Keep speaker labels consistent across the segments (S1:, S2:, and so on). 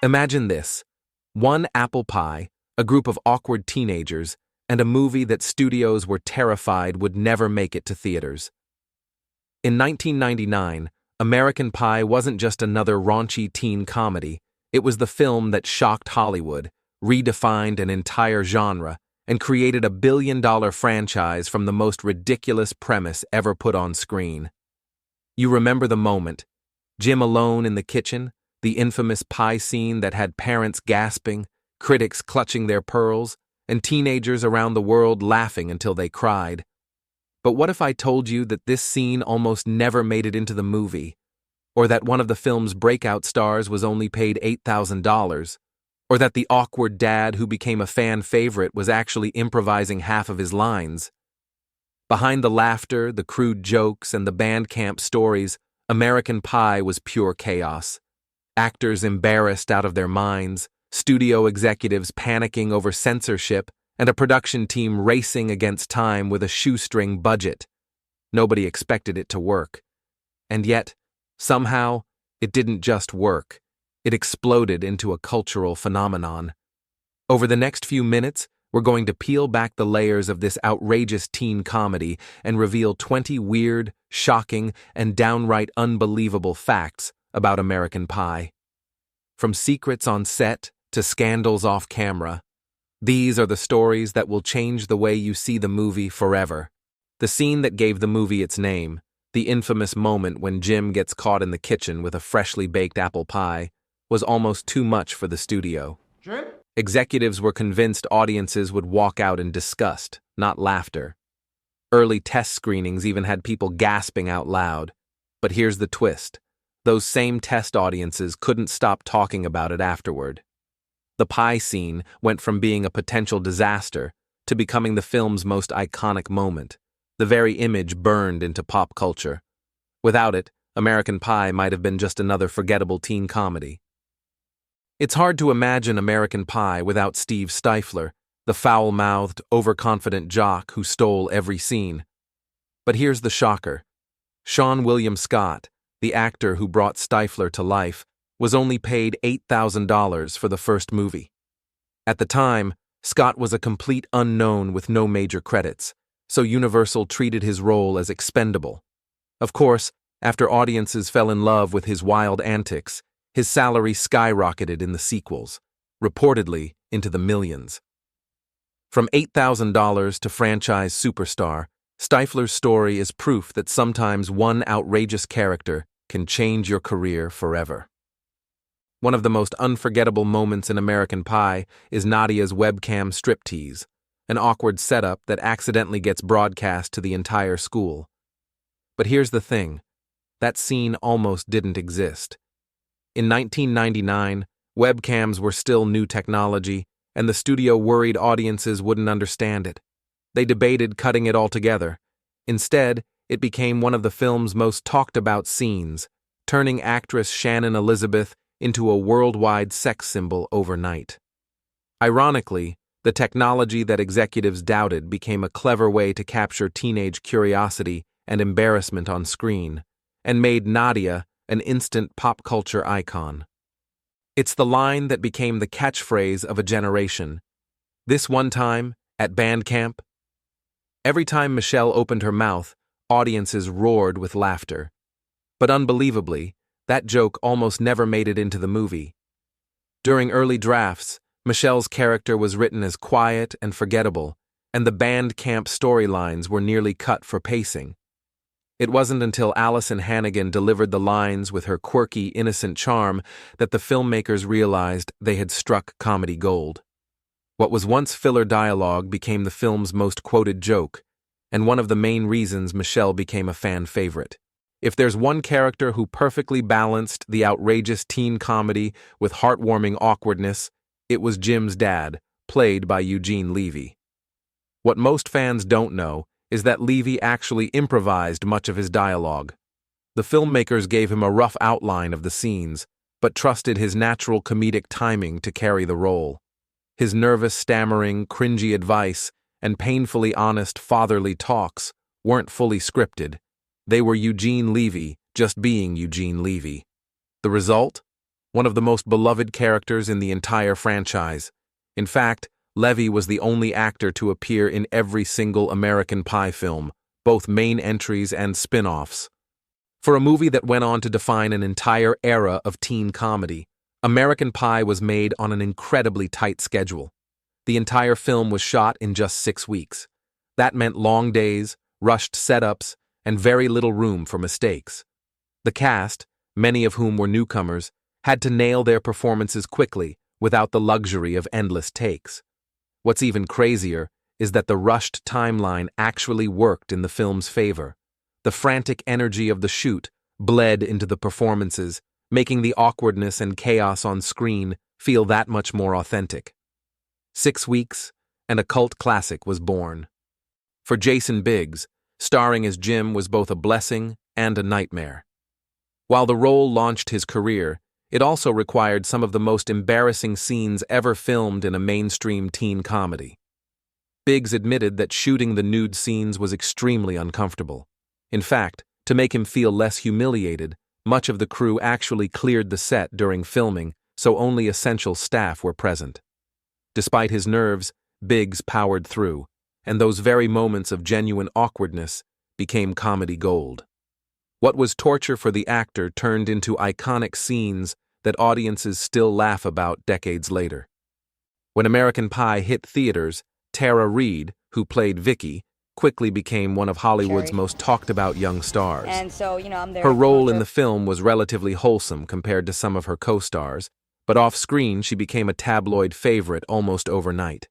S1: Imagine this: one apple pie, a group of awkward teenagers, and a movie that studios were terrified would never make it to theaters. In 1999, American Pie wasn't just another raunchy teen comedy, it was the film that shocked Hollywood, redefined an entire genre, and created a billion-dollar franchise from the most ridiculous premise ever put on screen. You remember the moment: Jim alone in the kitchen, the infamous pie scene that had parents gasping, critics clutching their pearls, and teenagers around the world laughing until they cried. But what if I told you that this scene almost never made it into the movie? Or that one of the film's breakout stars was only paid $8,000? Or that the awkward dad who became a fan favorite was actually improvising half of his lines? Behind the laughter, the crude jokes, and the band camp stories, American Pie was pure chaos. Actors embarrassed out of their minds, studio executives panicking over censorship, and a production team racing against time with a shoestring budget. Nobody expected it to work. And yet, somehow, it didn't just work. It exploded into a cultural phenomenon. Over the next few minutes, we're going to peel back the layers of this outrageous teen comedy and reveal 20 weird, shocking, and downright unbelievable facts about American Pie. From secrets on set to scandals off camera, these are the stories that will change the way you see the movie forever. The scene that gave the movie its name, the infamous moment when Jim gets caught in the kitchen with a freshly baked apple pie, was almost too much for the studio.
S2: Jim?
S1: Executives were convinced audiences would walk out in disgust, not laughter. Early test screenings even had people gasping out loud. But here's the twist: those same test audiences couldn't stop talking about it afterward. The pie scene went from being a potential disaster to becoming the film's most iconic moment. The very image burned into pop culture. Without it, American Pie might have been just another forgettable teen comedy. It's hard to imagine American Pie without Steve Stifler, the foul-mouthed, overconfident jock who stole every scene. But here's the shocker: Seann William Scott, the actor who brought Stifler to life, was only paid $8,000 for the first movie. At the time, Scott was a complete unknown with no major credits, so Universal treated his role as expendable. Of course, after audiences fell in love with his wild antics, his salary skyrocketed in the sequels, reportedly into the millions. From $8,000 to franchise superstar, Stifler's story is proof that sometimes one outrageous character can change your career forever. One of the most unforgettable moments in American Pie is Nadia's webcam striptease, an awkward setup that accidentally gets broadcast to the entire school. But here's the thing: that scene almost didn't exist. In 1999, webcams were still new technology, and the studio worried audiences wouldn't understand it. They debated cutting it altogether. Instead, it became one of the film's most talked-about scenes, turning actress Shannon Elizabeth into a worldwide sex symbol overnight. Ironically, the technology that executives doubted became a clever way to capture teenage curiosity and embarrassment on screen, and made Nadia an instant pop culture icon. It's the line that became the catchphrase of a generation. This one time, at band camp. Every time Michelle opened her mouth, audiences roared with laughter. But unbelievably, that joke almost never made it into the movie. During early drafts, Michelle's character was written as quiet and forgettable, and the band camp storylines were nearly cut for pacing. It wasn't until Allison Hannigan delivered the lines with her quirky, innocent charm that the filmmakers realized they had struck comedy gold. What was once filler dialogue became the film's most quoted joke, and one of the main reasons Michelle became a fan favorite. If there's one character who perfectly balanced the outrageous teen comedy with heartwarming awkwardness, it was Jim's dad, played by Eugene Levy. What most fans don't know is that Levy actually improvised much of his dialogue. The filmmakers gave him a rough outline of the scenes, but trusted his natural comedic timing to carry the role. His nervous stammering, cringy advice, and painfully honest fatherly talks weren't fully scripted. They were Eugene Levy just being Eugene Levy. The result? one of the most beloved characters in the entire franchise. In fact, Levy was the only actor to appear in every single American Pie film, both main entries and spin-offs. For a movie that went on to define an entire era of teen comedy, American Pie was made on an incredibly tight schedule. The entire film was shot in just 6 weeks. That meant long days, rushed setups, and very little room for mistakes. The cast, many of whom were newcomers, had to nail their performances quickly without the luxury of endless takes. What's even crazier is that the rushed timeline actually worked in the film's favor. The frantic energy of the shoot bled into the performances, making the awkwardness and chaos on screen feel that much more authentic. 6 weeks, and a cult classic was born. For Jason Biggs, starring as Jim was both a blessing and a nightmare. While the role launched his career, it also required some of the most embarrassing scenes ever filmed in a mainstream teen comedy. Biggs admitted that shooting the nude scenes was extremely uncomfortable. In fact, to make him feel less humiliated, much of the crew actually cleared the set during filming, so only essential staff were present. Despite his nerves, Biggs powered through, and those very moments of genuine awkwardness became comedy gold. What was torture for the actor turned into iconic scenes that audiences still laugh about decades later. When American Pie hit theaters, Tara Reid, who played Vicky, quickly became one of Hollywood's most talked-about young stars.
S2: And so, I'm there.
S1: Her role in the film was relatively wholesome compared to some of her co-stars, but off-screen she became a tabloid favorite almost overnight.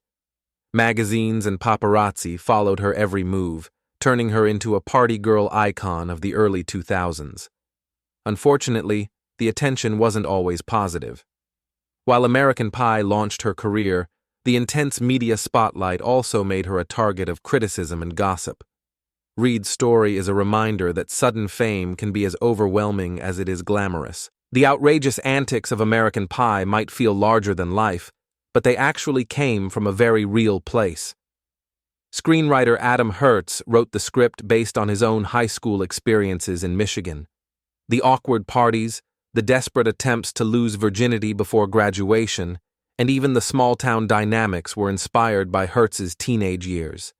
S1: Magazines and paparazzi followed her every move, turning her into a party girl icon of the early 2000s. Unfortunately, the attention wasn't always positive. While American Pie launched her career, the intense media spotlight also made her a target of criticism and gossip. Reid's story is a reminder that sudden fame can be as overwhelming as it is glamorous. The outrageous antics of American Pie might feel larger than life, but they actually came from a very real place. Screenwriter Adam Hertz wrote the script based on his own high school experiences in Michigan. The awkward parties, the desperate attempts to lose virginity before graduation, and even the small-town dynamics were inspired by Hertz's teenage years.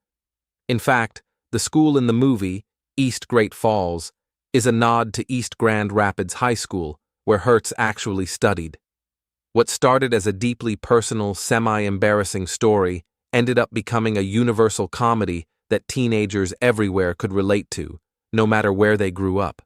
S1: In fact, the school in the movie, East Great Falls, is a nod to East Grand Rapids High School, where Hertz actually studied. What started as a deeply personal, semi-embarrassing story ended up becoming a universal comedy that teenagers everywhere could relate to, no matter where they grew up.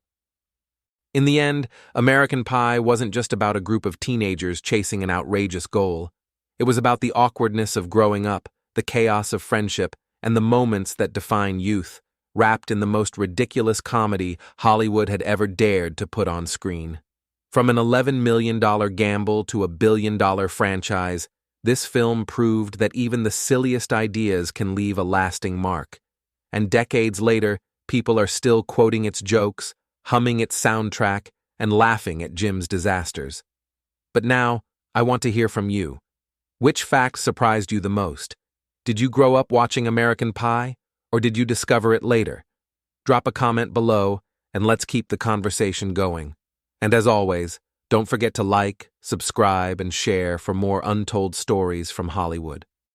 S1: In the end, American Pie wasn't just about a group of teenagers chasing an outrageous goal. It was about the awkwardness of growing up, the chaos of friendship, and the moments that define youth, wrapped in the most ridiculous comedy Hollywood had ever dared to put on screen. From an $11 million gamble to a billion-dollar franchise, this film proved that even the silliest ideas can leave a lasting mark. And decades later, people are still quoting its jokes, humming its soundtrack, and laughing at Jim's disasters. But now, I want to hear from you. Which fact surprised you the most? Did you grow up watching American Pie, or did you discover it later? Drop a comment below, and let's keep the conversation going. And as always, don't forget to like, subscribe, and share for more untold stories from Hollywood.